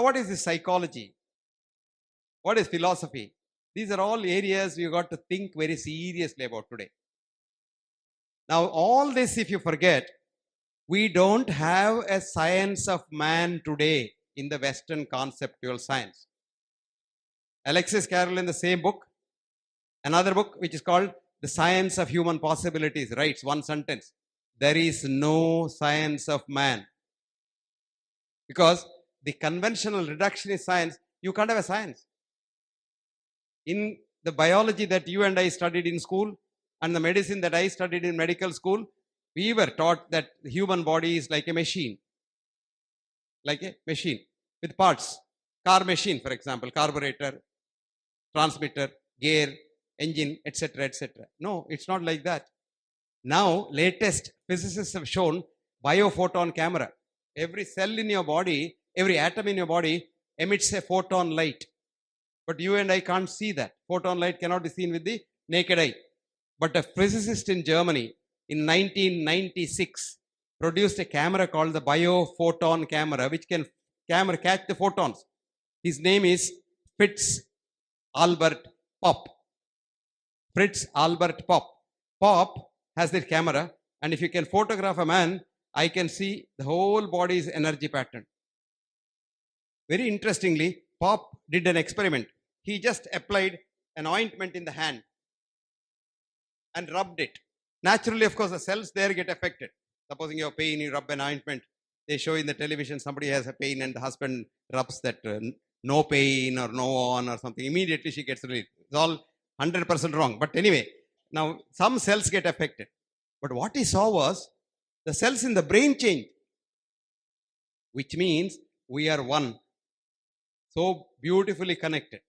What is this psychology? What is philosophy? These are all areas you got to think very seriously about today. Now, all this, if you forget, we don't have a science of man today in the Western conceptual science. Alexis Carrel, in the same book, another book which is called The Science of Human Possibilities, writes one sentence: there is no science of man. Because the conventional reductionist science, you can't have a science. In the biology that you and I studied in school and the medicine that I studied in medical school, we were taught that the human body is like a machine with parts. Car machine, for example, carburetor, transmitter, gear, engine, etc., etc. No, it's not like that. Now, latest physicists have shown biophoton camera. Every cell in your body, every atom in your body emits a photon light. But you and I can't see that. Photon light cannot be seen with the naked eye. But a physicist in Germany in 1996 produced a camera called the biophoton camera, which can catch the photons. His name is Fritz Albert Popp. Fritz Albert Popp. Popp has this camera, and if you can photograph a man, I can see the whole body's energy pattern. Very interestingly, Popp did an experiment. He just applied an ointment in the hand and rubbed it. Naturally, of course, the cells there get affected. Supposing you have pain, you rub an ointment. They show in the television somebody has a pain and the husband rubs that no pain or no on or something. Immediately she gets relief. It's all 100% wrong. But anyway, now some cells get affected. But what he saw was the cells in the brain change, which means we are one. So beautifully connected.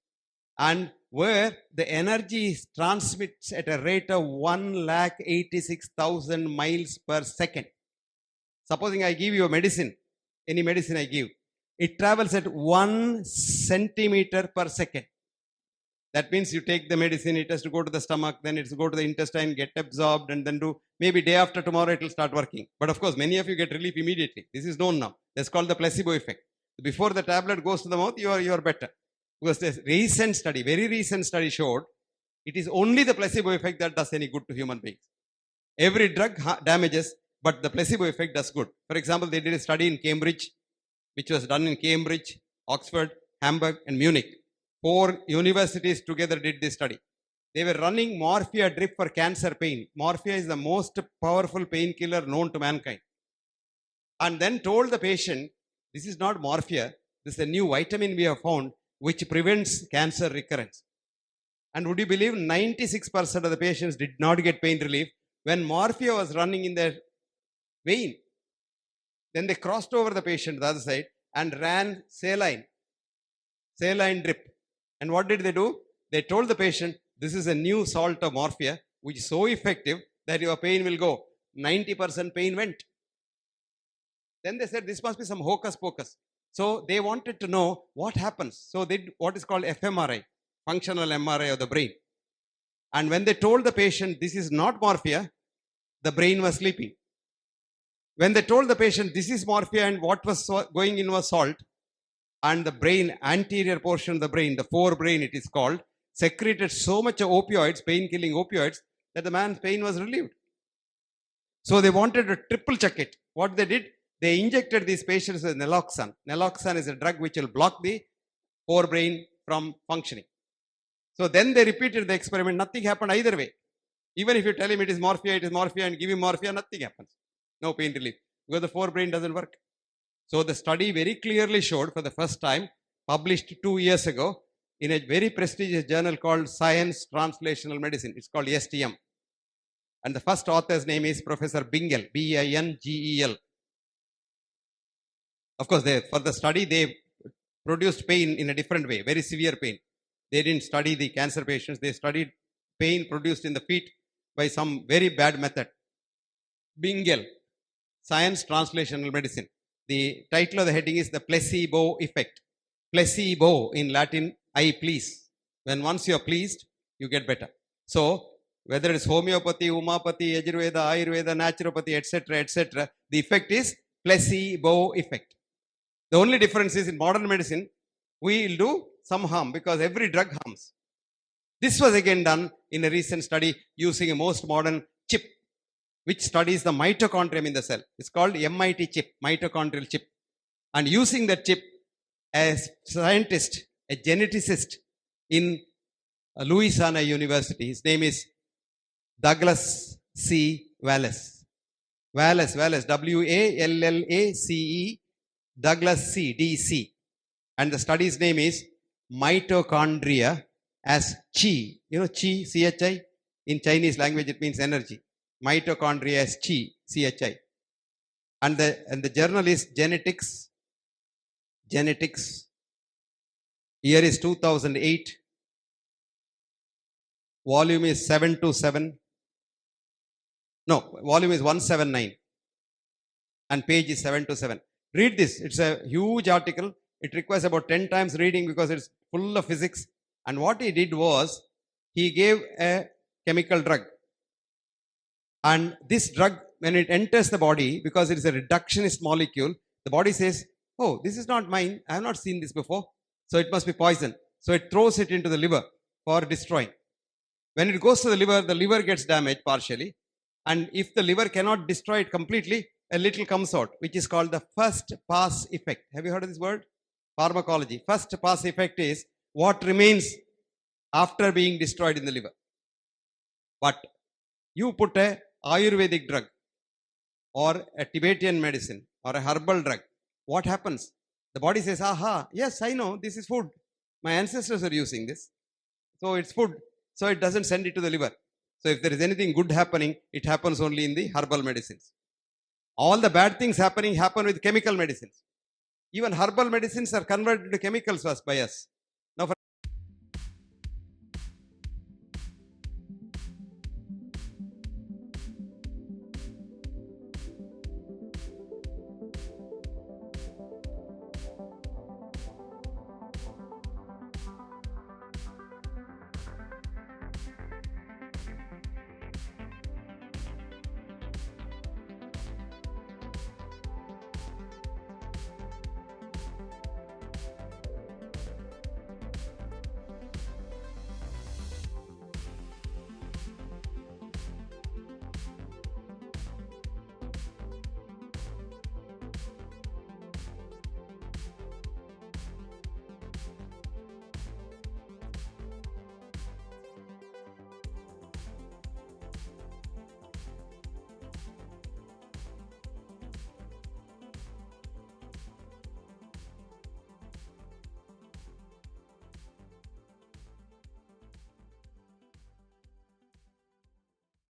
And where the energy transmits at a rate of 1,86,000 miles per second. Supposing I give you a medicine, any medicine I give, it travels at 1 centimeter per second. That means you take the medicine, it has to go to the stomach, then it has to go to the intestine, get absorbed, and then maybe day after tomorrow it will start working. But of course, many of you get relief immediately. This is known now. That's called the placebo effect. Before the tablet goes to the mouth, you are better. Because this recent study, very recent study showed it is only the placebo effect that does any good to human beings. Every drug damages, but the placebo effect does good. For example, they did a study in Cambridge, which was done in Cambridge, Oxford, Hamburg, and Munich. 4 universities together did this study. They were running morphia drip for cancer pain. Morphia is the most powerful painkiller known to mankind. And then told the patient, this is not morphia, this is a new vitamin we have found which prevents cancer recurrence. And would you believe 96% of the patients did not get pain relief when morphia was running in their vein. Then they crossed over the patient to the other side and ran saline drip. And what did they do? They told the patient, this is a new salt of morphia, which is so effective that your pain will go. 90% pain went. Then they said, this must be some hocus pocus. So they wanted to know what happens. So they did what is called fMRI, functional MRI of the brain. And when they told the patient, this is not morphia, the brain was sleeping. When they told the patient, this is morphia and what was going in was salt, and the brain, anterior portion of the brain, the forebrain it is called, secreted so much of opioids, pain-killing opioids, that the man's pain was relieved. So they wanted to triple check it. What they did, they injected these patients with naloxone. Naloxone is a drug which will block the forebrain from functioning. So then they repeated the experiment. Nothing happened either way. Even if you tell him it is morphia, and give him morphia, nothing happens. No pain relief. Because the forebrain doesn't work. So the study very clearly showed for the first time, published 2 years ago, in a very prestigious journal called Science Translational Medicine. It's called STM. And the first author's name is Professor Bingel, Bingel. Of course, for the study, they produced pain in a different way, very severe pain. They didn't study the cancer patients. They studied pain produced in the feet by some very bad method. Bingel, Science Translational Medicine. The title of the heading is the placebo effect. Placebo in Latin, I please. When once you are pleased, you get better. So, whether it's homeopathy, homopathy, Ayurveda, naturopathy, etc., the effect is placebo effect. The only difference is in modern medicine, we will do some harm because every drug harms. This was again done in a recent study using a most modern chip, which studies the mitochondrium in the cell. It's called MIT chip, mitochondrial chip. And using that chip, a scientist, a geneticist in Louisiana University, his name is Douglas C. Wallace, Wallace, Douglas C, DC. And the study's name is mitochondria as chi. You know chi, CHI? In Chinese language, it means energy. Mitochondria as chi, CHI. And the journal is Genetics. Year is 2008. Volume is 727. No, volume is 179. And page is 727. Read this. It's a huge article. It requires about 10 times reading because it's full of physics. And what he did was, he gave a chemical drug. And this drug, when it enters the body, because it is a reductionist molecule, the body says, oh, this is not mine. I have not seen this before. So it must be poison. So it throws it into the liver for destroying. When it goes to the liver gets damaged partially. And if the liver cannot destroy it completely, a little comes out, which is called the first pass effect. Have you heard of this word? Pharmacology. First pass effect is what remains after being destroyed in the liver. But you put a Ayurvedic drug or a Tibetan medicine or a herbal drug, what happens? The body says, aha, yes, I know, this is food. My ancestors are using this. So it's food. So it doesn't send it to the liver. So if there is anything good happening, it happens only in the herbal medicines. All the bad things happen with chemical medicines. Even herbal medicines are converted to chemicals by us.